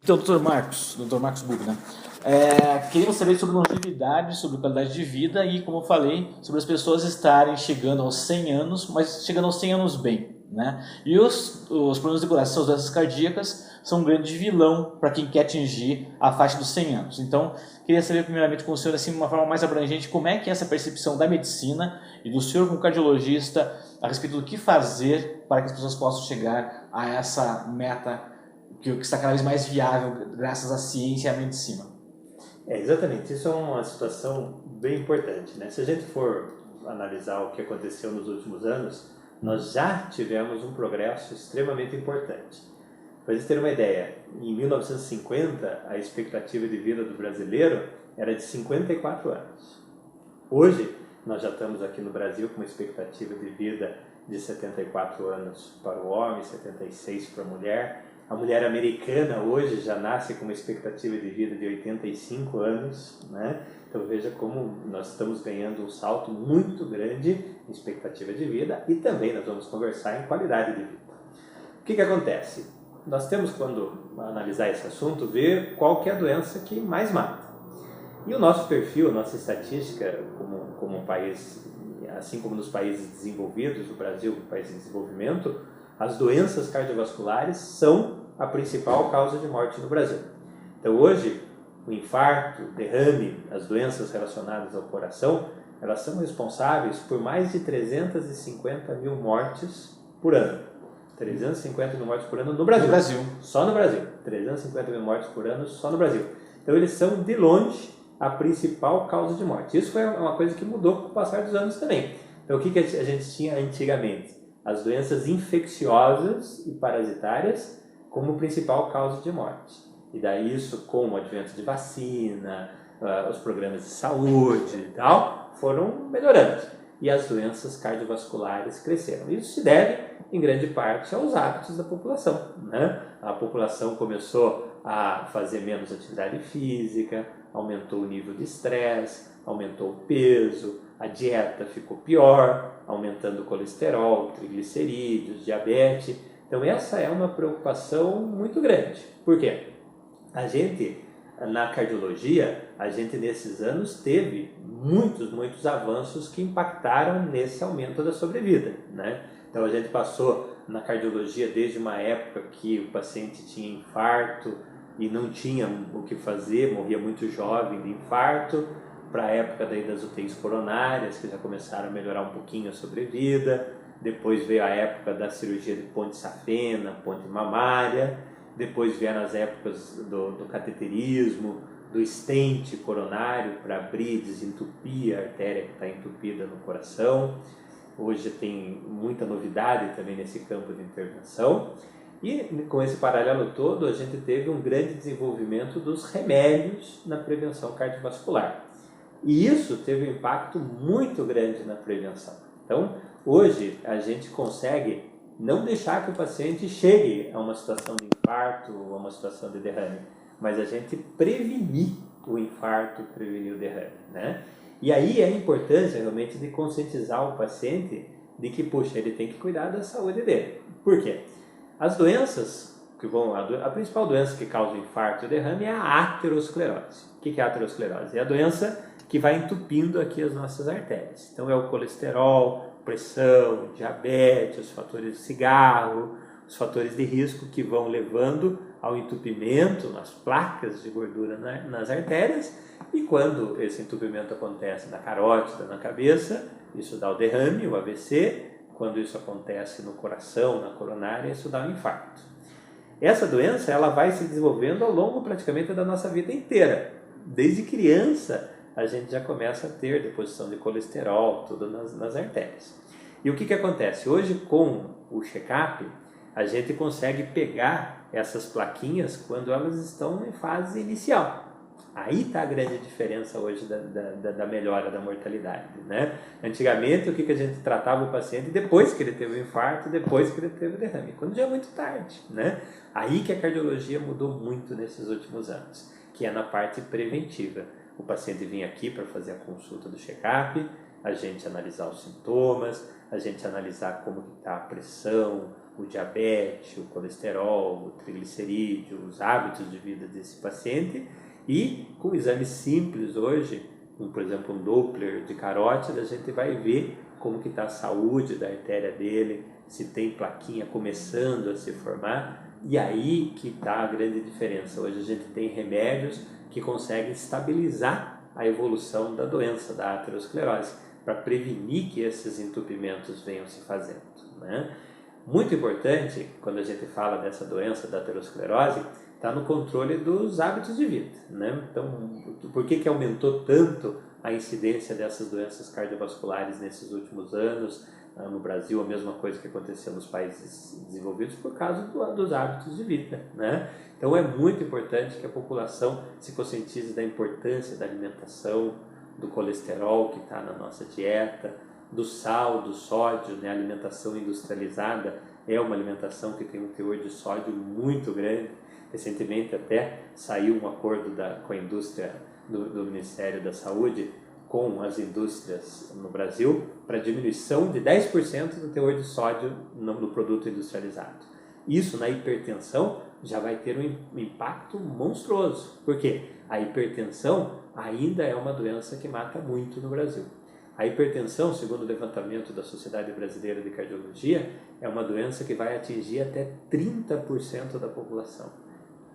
Então, Dr. Marcos Bug, né? Queríamos saber sobre longevidade, sobre qualidade de vida e, como eu falei, sobre as pessoas estarem chegando aos 100 anos, mas chegando aos 100 anos bem, né? E os problemas de coração, as doenças cardíacas, são um grande vilão para quem quer atingir a faixa dos 100 anos. Então, queria saber primeiramente com o senhor, assim, de uma forma mais abrangente, como é que é essa percepção da medicina e do senhor como cardiologista a respeito do que fazer para que as pessoas possam chegar a essa meta que está cada vez mais viável graças à ciência e à medicina. Exatamente, isso é uma situação bem importante, né? Se a gente for analisar o que aconteceu nos últimos anos, nós já tivemos um progresso extremamente importante. Para vocês terem uma ideia, em 1950 a expectativa de vida do brasileiro era de 54 anos. Hoje nós já estamos aqui no Brasil com uma expectativa de vida de 74 anos para o homem, 76 para a mulher. A mulher americana hoje já nasce com uma expectativa de vida de 85 anos, né? Então veja como nós estamos ganhando um salto muito grande em expectativa de vida e também nós vamos conversar em qualidade de vida. O que acontece? Nós temos, quando analisar esse assunto, ver qual que é a doença que mais mata. E o nosso perfil, a nossa estatística como um país, assim como nos países desenvolvidos, o Brasil, um país em desenvolvimento, as doenças cardiovasculares são a principal causa de morte no Brasil. Então hoje, o infarto, o derrame, as doenças relacionadas ao coração, elas são responsáveis por mais de 350 mil mortes por ano. 350 mil mortes por ano no Brasil. No Brasil. Só no Brasil. 350 mil mortes por ano só no Brasil. Então eles são, de longe, a principal causa de morte. Isso foi uma coisa que mudou com o passar dos anos também. Então o que a gente tinha antigamente? As doenças infecciosas e parasitárias como principal causa de morte. E daí isso, com o advento de vacina, os programas de saúde e tal, foram melhorando. E as doenças cardiovasculares cresceram. Isso se deve, em grande parte, aos hábitos da população, né? A população começou a fazer menos atividade física, aumentou o nível de estresse, aumentou o peso, a dieta ficou pior, aumentando o colesterol, triglicerídeos, diabetes. Então essa é uma preocupação muito grande. Por quê? A gente, na cardiologia, a gente nesses anos teve muitos avanços que impactaram nesse aumento da sobrevida, né? Então a gente passou na cardiologia desde uma época que o paciente tinha infarto e não tinha o que fazer, morria muito jovem de infarto, para a época daí das UTIs coronárias, que já começaram a melhorar um pouquinho a sobrevida. Depois veio a época da cirurgia de ponte safena, ponte mamária. Depois vieram as épocas do cateterismo, do stent coronário para abrir e desentupir a artéria que está entupida no coração. Hoje tem muita novidade também nesse campo de intervenção. E com esse paralelo todo, a gente teve um grande desenvolvimento dos remédios na prevenção cardiovascular. E isso teve um impacto muito grande na prevenção. Então, hoje, a gente consegue não deixar que o paciente chegue a uma situação de infarto ou a uma situação de derrame, mas a gente prevenir o infarto, prevenir o derrame, né? E aí é a importância realmente de conscientizar o paciente de que, puxa, ele tem que cuidar da saúde dele. Por quê? As doenças a principal doença que causa o infarto e o derrame é a aterosclerose. O que é a aterosclerose? É a doença que vai entupindo aqui as nossas artérias. Então é o colesterol, pressão, diabetes, os fatores de cigarro, os fatores de risco que vão levando ao entupimento, nas placas de gordura nas artérias, e quando esse entupimento acontece na carótida, na cabeça, isso dá o derrame, o AVC. Quando isso acontece no coração, na coronária, isso dá um infarto. Essa doença ela vai se desenvolvendo ao longo praticamente da nossa vida inteira. Desde criança a gente já começa a ter deposição de colesterol, tudo nas artérias. E o que acontece? Hoje, com o check-up, a gente consegue pegar essas plaquinhas quando elas estão em fase inicial. Aí está a grande diferença hoje da melhora da mortalidade, né? Antigamente, o que a gente tratava o paciente depois que ele teve o infarto, depois que ele teve o derrame, quando já é muito tarde, né? Aí que a cardiologia mudou muito nesses últimos anos, que é na parte preventiva. O paciente vinha aqui para fazer a consulta do check-up, a gente analisar os sintomas, a gente analisar como está a pressão, o diabetes, o colesterol, o triglicerídeo, os hábitos de vida desse paciente, e com exames simples hoje, como por exemplo um Doppler de carótida, a gente vai ver como que está a saúde da artéria dele, se tem plaquinha começando a se formar, e aí que está a grande diferença. Hoje a gente tem remédios que conseguem estabilizar a evolução da doença, da aterosclerose, para prevenir que esses entupimentos venham se fazendo, né? Muito importante, quando a gente fala dessa doença da aterosclerose, está no controle dos hábitos de vida, né? Então, por que aumentou tanto a incidência dessas doenças cardiovasculares nesses últimos anos? No Brasil, a mesma coisa que aconteceu nos países desenvolvidos por causa dos hábitos de vida, né? Então, é muito importante que a população se conscientize da importância da alimentação, do colesterol que está na nossa dieta, do sal, do sódio, né? A alimentação industrializada é uma alimentação que tem um teor de sódio muito grande. Recentemente até saiu um acordo com a indústria do Ministério da Saúde com as indústrias no Brasil para diminuição de 10% do teor de sódio no produto industrializado. Isso na hipertensão já vai ter um impacto monstruoso. Por quê? A hipertensão ainda é uma doença que mata muito no Brasil. A hipertensão, segundo o levantamento da Sociedade Brasileira de Cardiologia, é uma doença que vai atingir até 30% da população.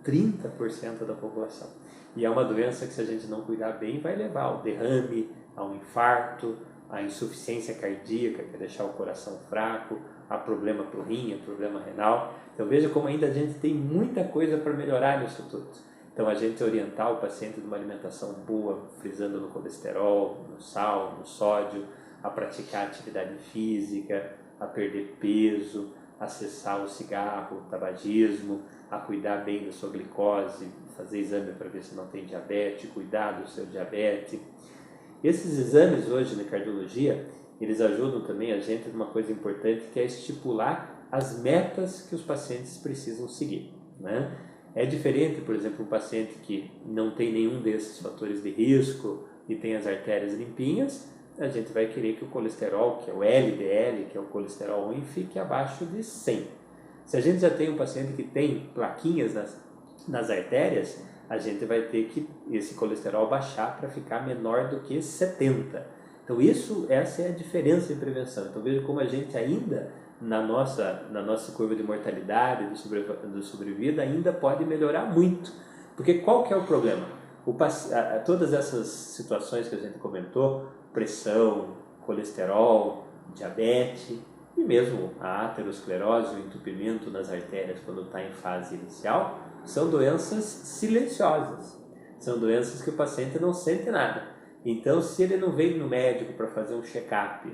30% da população. E é uma doença que, se a gente não cuidar bem, vai levar ao derrame, ao infarto, à insuficiência cardíaca, que é deixar o coração fraco, a problema para o rim, a problema renal. Então veja como ainda a gente tem muita coisa para melhorar nisso tudo. Então a gente orientar o paciente de uma alimentação boa, frisando no colesterol, no sal, no sódio, a praticar atividade física, a perder peso, a cessar o cigarro, o tabagismo, a cuidar bem da sua glicose, fazer exame para ver se não tem diabetes, cuidar do seu diabetes. Esses exames hoje na cardiologia, eles ajudam também a gente numa coisa importante, que é estipular as metas que os pacientes precisam seguir, né? É diferente, por exemplo, um paciente que não tem nenhum desses fatores de risco e tem as artérias limpinhas, a gente vai querer que o colesterol, que é o LDL, que é o colesterol ruim, fique abaixo de 100. Se a gente já tem um paciente que tem plaquinhas nas artérias, a gente vai ter que esse colesterol baixar para ficar menor do que 70. Então essa é a diferença em prevenção. Então veja como a gente ainda, na nossa curva de mortalidade, de sobrevida, ainda pode melhorar muito. Porque qual que é o problema? Todas essas situações que a gente comentou, pressão, colesterol, diabetes e mesmo a aterosclerose, o entupimento nas artérias quando está em fase inicial, são doenças silenciosas. São doenças que o paciente não sente nada. Então, se ele não vem no médico para fazer um check-up,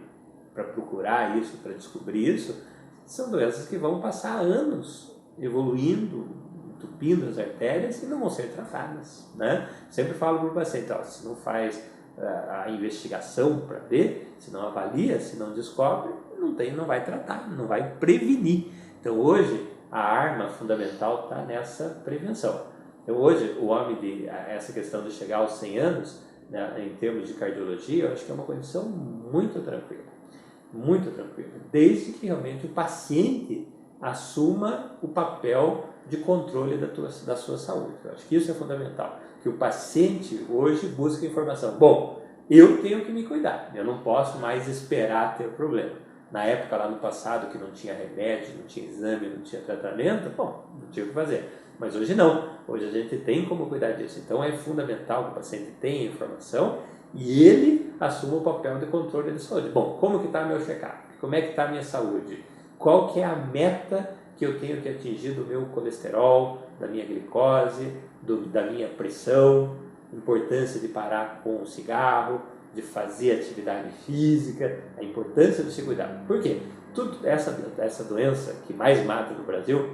para procurar isso, para descobrir isso, são doenças que vão passar anos evoluindo, entupindo as artérias e não vão ser tratadas, né? Sempre falo para o paciente, se não faz a investigação para ver, se não avalia, se não descobre, não vai tratar, não vai prevenir. Então hoje a arma fundamental está nessa prevenção. Então hoje essa questão de chegar aos 100 anos, né, em termos de cardiologia, eu acho que é uma condição muito tranquila, desde que realmente o paciente assuma o papel de controle da sua saúde. Eu acho que isso é fundamental, que o paciente hoje busca informação. Bom, eu tenho que me cuidar, eu não posso mais esperar ter problema. Na época lá no passado que não tinha remédio, não tinha exame, não tinha tratamento, bom, não tinha o que fazer. Mas hoje não, hoje a gente tem como cuidar disso. Então é fundamental que o paciente tenha informação e ele assuma o papel de controle de saúde. Bom, como que está meu check-up? Como é que está a minha saúde? Qual que é a meta que eu tenho que atingir do meu colesterol, da minha glicose, da minha pressão, importância de parar com o cigarro, de fazer atividade física, a importância de se cuidar. Por quê? Essa doença que mais mata no Brasil,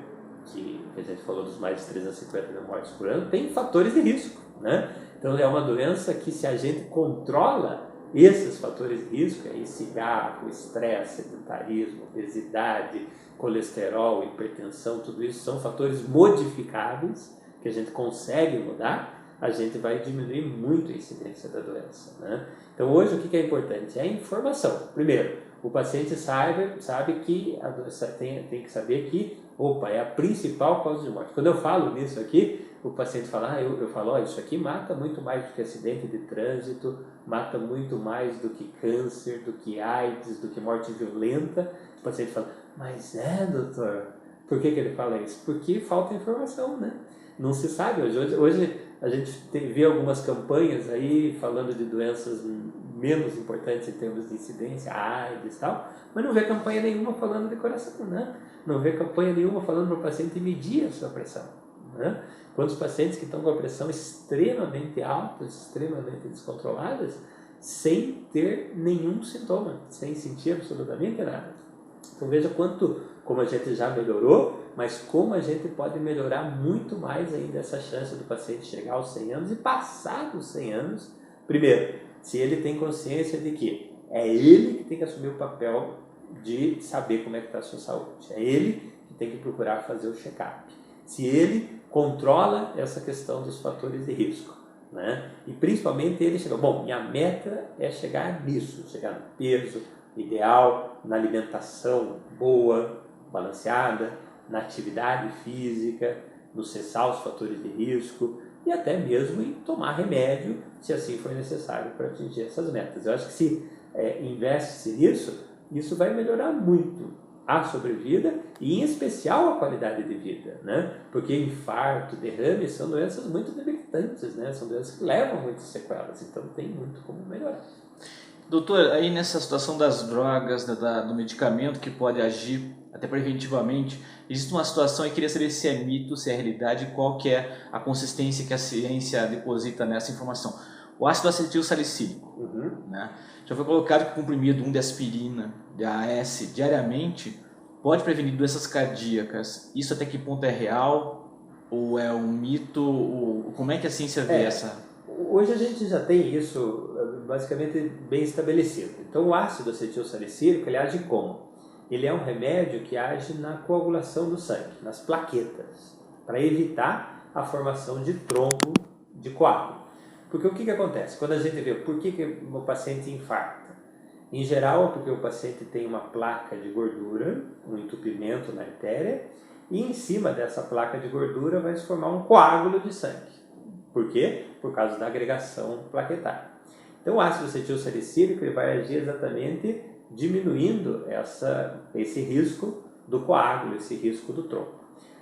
que a gente falou dos mais de 350 mil mortes por ano, tem fatores de risco, né? Então é uma doença que, se a gente controla esses fatores de risco, aí cigarro, estresse, sedentarismo, obesidade, colesterol, hipertensão, tudo isso são fatores modificáveis que a gente consegue mudar, a gente vai diminuir muito a incidência da doença, né? Então hoje o que é importante? É a informação. Primeiro, o paciente sabe que tem que saber que, opa, é a principal causa de morte. Quando eu falo nisso aqui, o paciente fala, eu falo, isso aqui mata muito mais do que acidente de trânsito, mata muito mais do que câncer, do que AIDS, do que morte violenta. O paciente fala, mas doutor, por que ele fala isso? Porque falta informação, né? Não se sabe. Hoje a gente vê algumas campanhas aí falando de doenças menos importantes em termos de incidência, AIDS e tal, mas não vê campanha nenhuma falando de coração, né? Não vê campanha nenhuma falando para o paciente medir a sua pressão, né? Quantos pacientes que estão com a pressão extremamente alta, extremamente descontroladas, sem ter nenhum sintoma, sem sentir absolutamente nada. Então veja como a gente já melhorou, mas como a gente pode melhorar muito mais ainda essa chance do paciente chegar aos 100 anos e passar dos 100 anos. Primeiro, se ele tem consciência de que é ele que tem que assumir o papel de saber como é que está a sua saúde, é ele que tem que procurar fazer o check-up. Se ele controla essa questão dos fatores de risco, né? E principalmente ele chega, bom, minha meta é chegar nisso, chegar no peso ideal, na alimentação boa, balanceada, na atividade física, no cessar os fatores de risco e até mesmo em tomar remédio, se assim for necessário para atingir essas metas. Eu acho que se investe-se nisso, isso vai melhorar muito a sobrevida e em especial a qualidade de vida, né? Porque infarto, derrame são doenças muito debilitantes, né? São doenças que levam muitas sequelas, então tem muito como melhorar. Doutor, aí nessa situação das drogas, do medicamento que pode agir até preventivamente, existe uma situação e queria saber se é mito, se é realidade, qual que é a consistência que a ciência deposita nessa informação. O ácido acetil salicílico, né? Já foi colocado que o comprimido 1 de aspirina, de AS, diariamente, pode prevenir doenças cardíacas. Isso até que ponto é real ou é um mito? Como é que a ciência vê essa... Hoje a gente já tem isso basicamente bem estabelecido. Então o ácido acetil salicílico, ele age como? Ele é um remédio que age na coagulação do sangue, nas plaquetas, para evitar a formação de trombo de coágulo. Porque o que acontece? Quando a gente vê por que o paciente infarta, em geral é porque o paciente tem uma placa de gordura, um entupimento na artéria, e em cima dessa placa de gordura vai se formar um coágulo de sangue. Por quê? Por causa da agregação plaquetária. Então o ácido acetil salicílico ele vai agir exatamente diminuindo esse risco do coágulo, esse risco do trombo.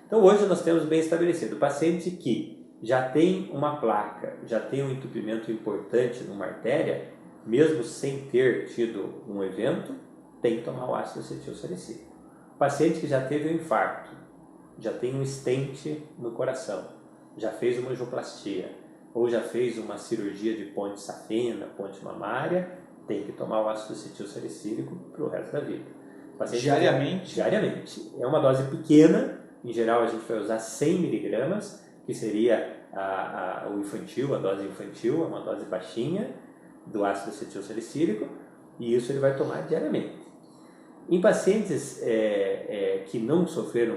Então hoje nós temos bem estabelecido, o paciente que já tem uma placa, já tem um entupimento importante numa artéria, mesmo sem ter tido um evento, tem que tomar o ácido acetil salicílico. O paciente que já teve um infarto, já tem um stent no coração, já fez uma angioplastia, ou já fez uma cirurgia de ponte safena, ponte mamária, tem que tomar o ácido acetil salicílico para o resto da vida. Diariamente? Diariamente. É uma dose pequena, em geral a gente vai usar 100 miligramas, que seria o infantil, a dose infantil, é uma dose baixinha do ácido acetil salicílico, e isso ele vai tomar diariamente. Em pacientes que não sofreram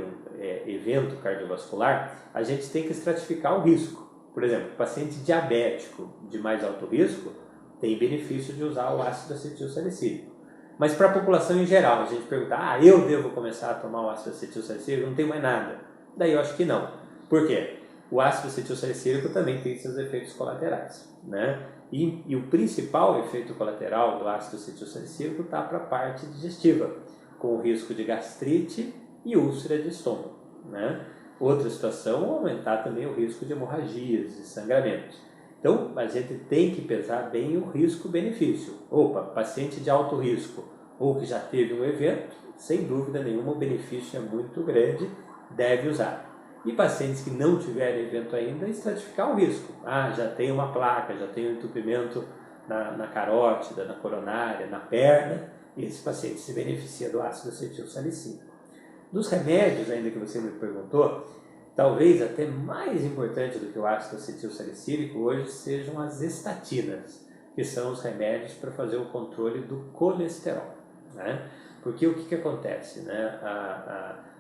evento cardiovascular, a gente tem que estratificar o risco. Por exemplo, paciente diabético de mais alto risco tem benefício de usar o ácido acetil salicílico. Mas para a população em geral, a gente pergunta, eu devo começar a tomar o ácido acetil salicílico? Não tem mais nada. Daí eu acho que não. Por quê? O ácido acetil salicílico também tem seus efeitos colaterais, né? E o principal efeito colateral do ácido acetil salicílico está para a parte digestiva, com o risco de gastrite e úlcera de estômago, né? Outra situação, aumentar também o risco de hemorragias e sangramentos. Então, a gente tem que pesar bem o risco-benefício. Paciente de alto risco ou que já teve um evento, sem dúvida nenhuma o benefício é muito grande, deve usar. E pacientes que não tiverem evento ainda, estratificar o risco. Já tem uma placa, já tem um entupimento na carótida, na coronária, na perna, e esse paciente se beneficia do ácido acetil salicílico. Dos remédios, ainda que você me perguntou, talvez até mais importante do que o ácido acetil salicílico hoje sejam as estatinas, que são os remédios para fazer o controle do colesterol, né? Porque o que acontece, né?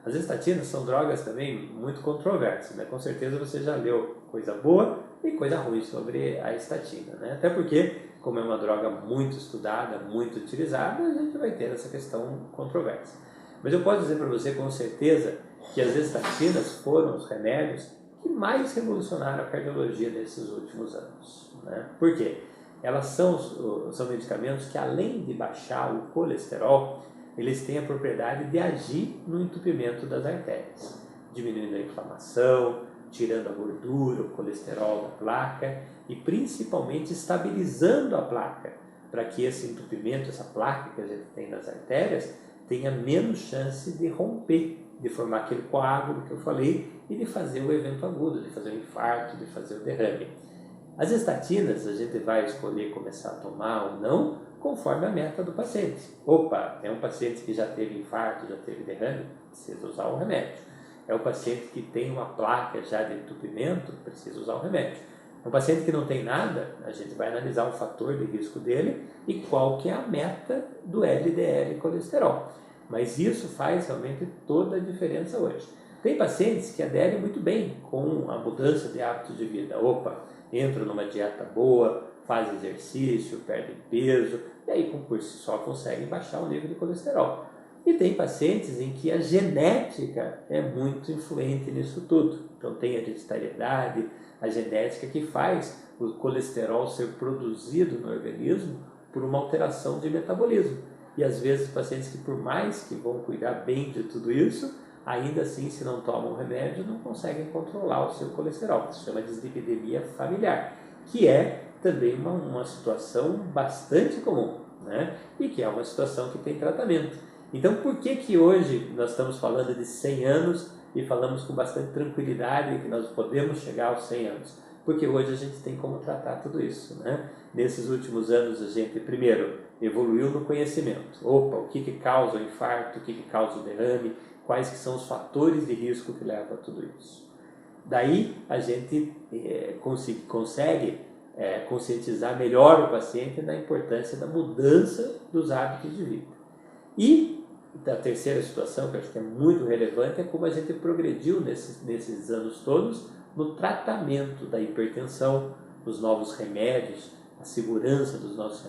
As estatinas são drogas também muito controversas, né? Com certeza você já leu coisa boa e coisa ruim sobre a estatina, né? Até porque, como é uma droga muito estudada, muito utilizada, a gente vai ter essa questão controversa. Mas eu posso dizer para você com certeza que as estatinas foram os remédios que mais revolucionaram a cardiologia nesses últimos anos, né? Por quê? Elas são medicamentos que, além de baixar o colesterol, eles têm a propriedade de agir no entupimento das artérias, diminuindo a inflamação, tirando a gordura, o colesterol da placa e principalmente estabilizando a placa, para que esse entupimento, essa placa que a gente tem nas artérias, tenha menos chance de romper, de formar aquele coágulo que eu falei e de fazer o evento agudo, de fazer o infarto, de fazer o derrame. As estatinas a gente vai escolher começar a tomar ou não conforme a meta do paciente. Opa, é um paciente que já teve infarto, já teve derrame, precisa usar o remédio. É um paciente que tem uma placa já de entupimento, precisa usar o remédio. É um paciente que não tem nada, a gente vai analisar o fator de risco dele e qual que é a meta do LDL colesterol. Mas isso faz realmente toda a diferença hoje. Tem pacientes que aderem muito bem com a mudança de hábitos de vida. Opa, entram numa dieta boa, fazem exercício, perdem peso, e aí por si só conseguem baixar o nível de colesterol. E tem pacientes em que a genética é muito influente nisso tudo. Então tem a hereditariedade, a genética que faz o colesterol ser produzido no organismo por uma alteração de metabolismo. E às vezes pacientes que, por mais que vão cuidar bem de tudo isso, ainda assim, se não tomam remédio, não conseguem controlar o seu colesterol. Isso chama de dislipidemia familiar, que é também uma situação bastante comum, né? E que é uma situação que tem tratamento. Então, por que hoje nós estamos falando de 100 anos e falamos com bastante tranquilidade que nós podemos chegar aos 100 anos? Porque hoje a gente tem como tratar tudo isso, né? Nesses últimos anos a gente, primeiro, evoluiu no conhecimento. Opa, o que causa o infarto, o que causa o derrame, quais que são os fatores de risco que levam a tudo isso. Daí a gente consegue conscientizar melhor o paciente da importância da mudança dos hábitos de vida. E a terceira situação, que eu acho que é muito relevante, é como a gente progrediu nesses anos todos no tratamento da hipertensão, os novos remédios, a segurança dos novos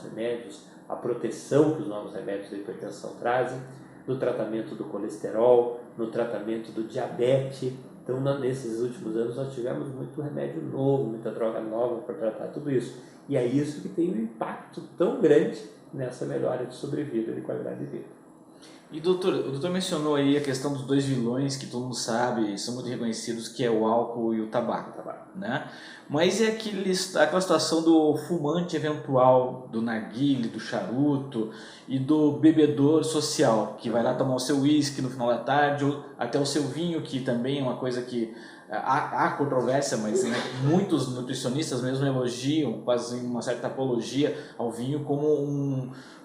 remédios, a proteção que os novos remédios da hipertensão trazem, no tratamento do colesterol, no tratamento do diabetes. Então, nesses últimos anos, nós tivemos muito remédio novo, muita droga nova para tratar tudo isso. E é isso que tem um impacto tão grande nessa melhora de sobrevida, de qualidade de vida. E doutor, o doutor mencionou aí a questão dos dois vilões que todo mundo sabe, são muito reconhecidos, que é o álcool e o tabaco, né? Mas é aquela situação do fumante eventual, do narguile, do charuto e do bebedor social, que vai lá tomar o seu uísque no final da tarde, ou até o seu vinho, que também é uma coisa que há controvérsia, mas né, muitos nutricionistas mesmo elogiam, fazem uma certa apologia ao vinho como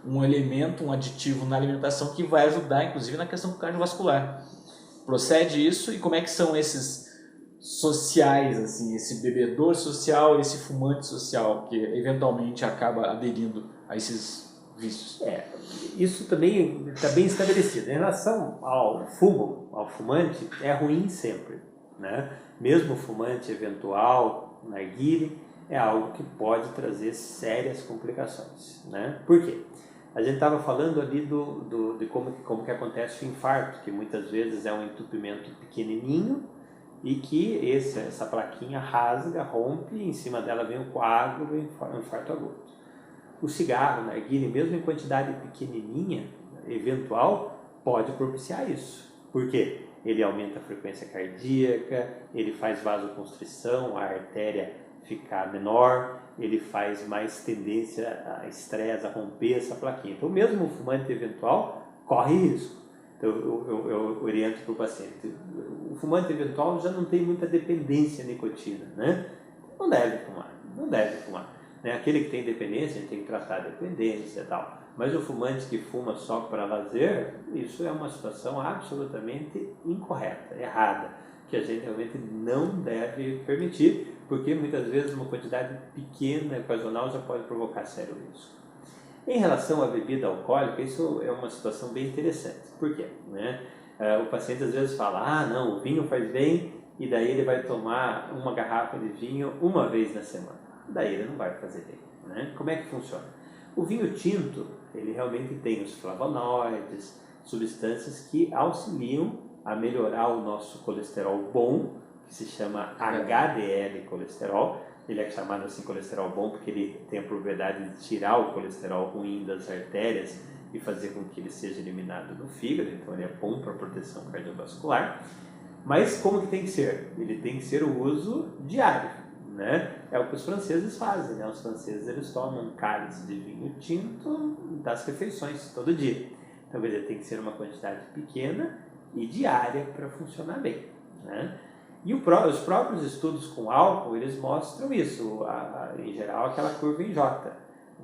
um elemento, um aditivo na alimentação que vai ajudar, inclusive, na questão cardiovascular. Procede isso e como é que são esses sociais, assim, esse bebedor social, esse fumante social que eventualmente acaba aderindo a esses vícios? Isso também está bem estabelecido. Em relação ao fumo, ao fumante, é ruim sempre, né? Mesmo o fumante eventual, narguilé, é algo que pode trazer sérias complicações, né? Por quê? A gente estava falando ali de como que acontece o infarto, que muitas vezes é um entupimento pequenininho e que essa plaquinha rasga, rompe, e em cima dela vem um coágulo e um infarto agudo. O cigarro, o narguilé, mesmo em quantidade pequenininha, eventual, pode propiciar isso. Por quê? Ele aumenta a frequência cardíaca, ele faz vasoconstrição, a artéria ficar menor, ele faz mais tendência a estresse, a romper essa plaquinha. Então, mesmo o fumante eventual corre risco. Então, eu oriento para o paciente. O fumante eventual já não tem muita dependência à nicotina, né? Não deve fumar. Né? Aquele que tem dependência, a gente tem que tratar a dependência e tal. Mas o fumante que fuma só para lazer, isso é uma situação absolutamente incorreta, errada, que a gente realmente não deve permitir, porque muitas vezes uma quantidade pequena, ocasional, já pode provocar sério risco. Em relação à bebida alcoólica, isso é uma situação bem interessante. Por quê? Né? O paciente às vezes fala, não, o vinho faz bem, e daí ele vai tomar uma garrafa de vinho uma vez na semana. Daí ele não vai fazer bem, né? Como é que funciona? O vinho tinto, ele realmente tem os flavonoides, substâncias que auxiliam a melhorar o nosso colesterol bom, que se chama HDL colesterol. Ele é chamado assim colesterol bom porque ele tem a propriedade de tirar o colesterol ruim das artérias e fazer com que ele seja eliminado do fígado, então ele é bom para a proteção cardiovascular. Mas como que tem que ser? Ele tem que ser o uso diário, né? É o que os franceses fazem, né? Os franceses eles tomam um cálice de vinho tinto das refeições todo dia. Então ele tem que ser uma quantidade pequena e diária para funcionar bem, né? E os próprios estudos com álcool, eles mostram isso, em geral aquela curva em J.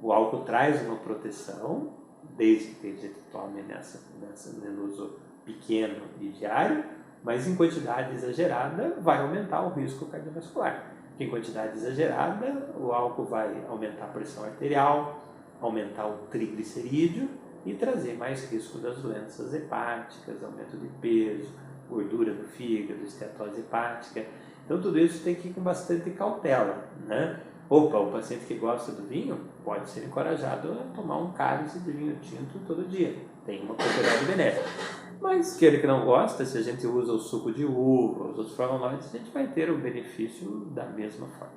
O álcool traz uma proteção, desde que a gente tome no uso pequeno e diário, mas em quantidade exagerada vai aumentar o risco cardiovascular. Em quantidade exagerada, o álcool vai aumentar a pressão arterial, aumentar o triglicerídeo e trazer mais risco das doenças hepáticas, aumento de peso, gordura no fígado, estetose hepática. Então tudo isso tem que ir com bastante cautela, né? Opa, o paciente que gosta do vinho pode ser encorajado a tomar um cálice de vinho tinto todo dia. Tem uma propriedade benéfica. Mas aquele que não gosta, se a gente usa o suco de uva, os outros flavonoides, a gente vai ter o benefício da mesma forma.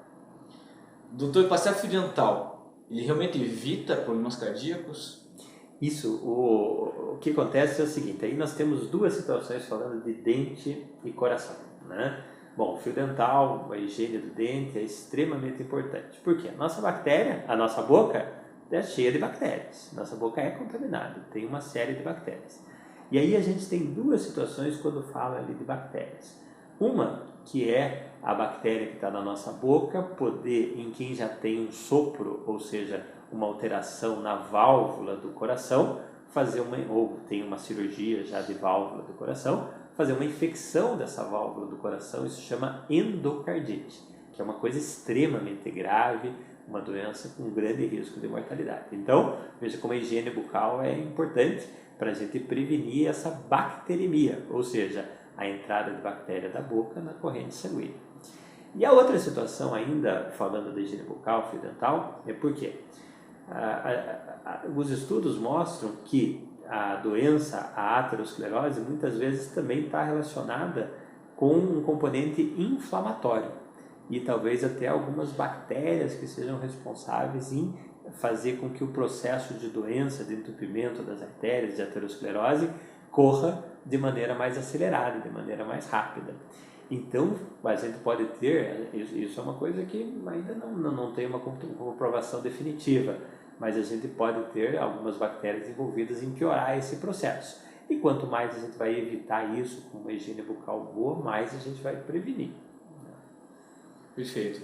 Doutor, passear fio dental, ele realmente evita problemas cardíacos? Isso, o que acontece é o seguinte, aí nós temos duas situações falando de dente e coração, né? Bom, o fio dental, a higiene do dente é extremamente importante. Por quê? A nossa bactéria, a nossa boca é cheia de bactérias. Nossa boca é contaminada, tem uma série de bactérias. E aí a gente tem duas situações quando fala ali de bactérias. Uma que é a bactéria que está na nossa boca poder, em quem já tem um sopro, ou seja, uma alteração na válvula do coração, ou tem uma cirurgia já de válvula do coração, fazer uma infecção dessa válvula do coração, isso se chama endocardite, que é uma coisa extremamente grave, uma doença com grande risco de mortalidade. Então, veja como a higiene bucal é importante para a gente prevenir essa bacteremia, ou seja, a entrada de bactéria da boca na corrente sanguínea. E a outra situação ainda, falando da higiene bucal, fio dental, é porque os estudos mostram que a doença, a aterosclerose, muitas vezes também está relacionada com um componente inflamatório e talvez até algumas bactérias que sejam responsáveis em fazer com que o processo de doença, de entupimento das artérias, de aterosclerose, corra de maneira mais acelerada, de maneira mais rápida. Então, a gente pode ter, isso é uma coisa que ainda não tem uma comprovação definitiva, mas a gente pode ter algumas bactérias envolvidas em piorar esse processo. E quanto mais a gente vai evitar isso com uma higiene bucal boa, mais a gente vai prevenir. Perfeito.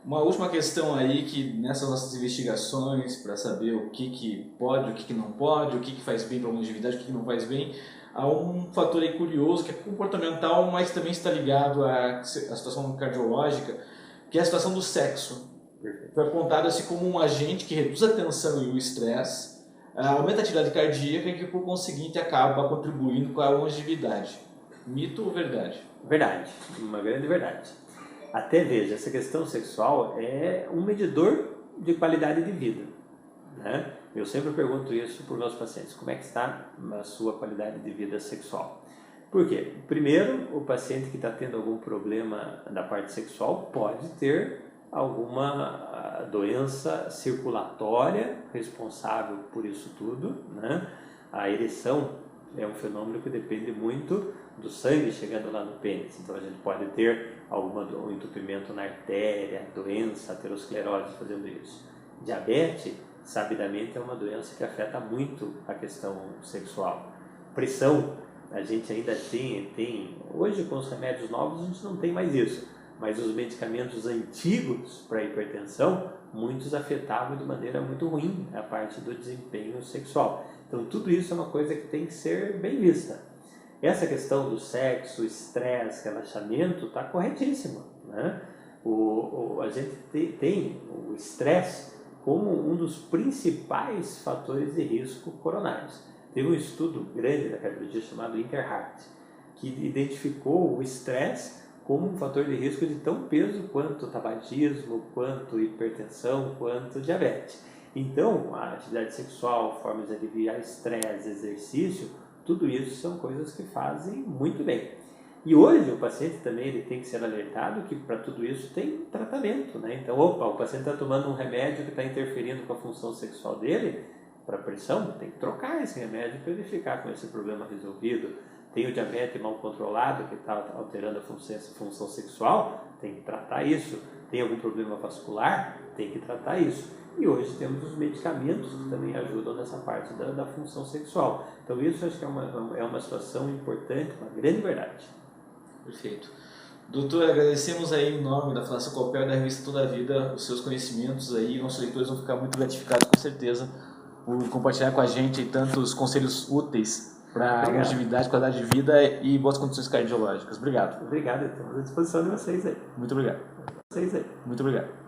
Uma última questão aí que nessas nossas investigações para saber o que pode, o que não pode, o que faz bem para a longevidade, o que não faz bem, há um fator aí curioso que é comportamental, mas também está ligado à situação cardiológica, que é a situação do sexo. Foi apontado assim como um agente que reduz a tensão e o estresse, aumenta a atividade cardíaca e que por conseguinte acaba contribuindo com a longevidade. Mito ou verdade? Verdade, uma grande verdade. Até veja, essa questão sexual é um medidor de qualidade de vida, né? Eu sempre pergunto isso para os meus pacientes, como é que está a sua qualidade de vida sexual? Por quê? Primeiro, o paciente que está tendo algum problema da parte sexual pode ter alguma doença circulatória responsável por isso tudo, né? A ereção é um fenômeno que depende muito do sangue chegando lá no pênis, então a gente pode ter um entupimento na artéria, doença, aterosclerose fazendo isso. Diabetes, sabidamente, é uma doença que afeta muito a questão sexual. Pressão, a gente ainda tem hoje com os remédios novos a gente não tem mais isso, mas os medicamentos antigos para hipertensão, muitos afetavam de maneira muito ruim a parte do desempenho sexual. Então tudo isso é uma coisa que tem que ser bem vista. Essa questão do sexo, estresse, relaxamento está corretíssima, né? A gente tem o estresse como um dos principais fatores de risco coronários. Teve um estudo grande da cardiologia chamado Interheart, que identificou o estresse como um fator de risco de tão peso quanto tabagismo, quanto hipertensão, quanto diabetes. Então, a atividade sexual, formas de aliviar estresse, exercício, tudo isso são coisas que fazem muito bem. E hoje o paciente também ele tem que ser alertado que para tudo isso tem tratamento, né? Então, o paciente está tomando um remédio que está interferindo com a função sexual dele, para pressão, tem que trocar esse remédio para ele ficar com esse problema resolvido. Tem o diabetes mal controlado que está alterando a função sexual, tem que tratar isso. Tem algum problema vascular, tem que tratar isso. E hoje temos os medicamentos que também ajudam nessa parte da função sexual. Então isso acho que é uma situação importante, uma grande verdade. Perfeito. Doutor, agradecemos aí em nome da Fundação Cooper, da revista Toda a Vida, os seus conhecimentos aí, nossos leitores vão ficar muito gratificados com certeza por compartilhar com a gente aí tantos conselhos úteis para longevidade, qualidade de vida e boas condições cardiológicas. Obrigado. Obrigado, estamos à disposição de vocês aí. Muito obrigado. Vocês aí. Muito obrigado.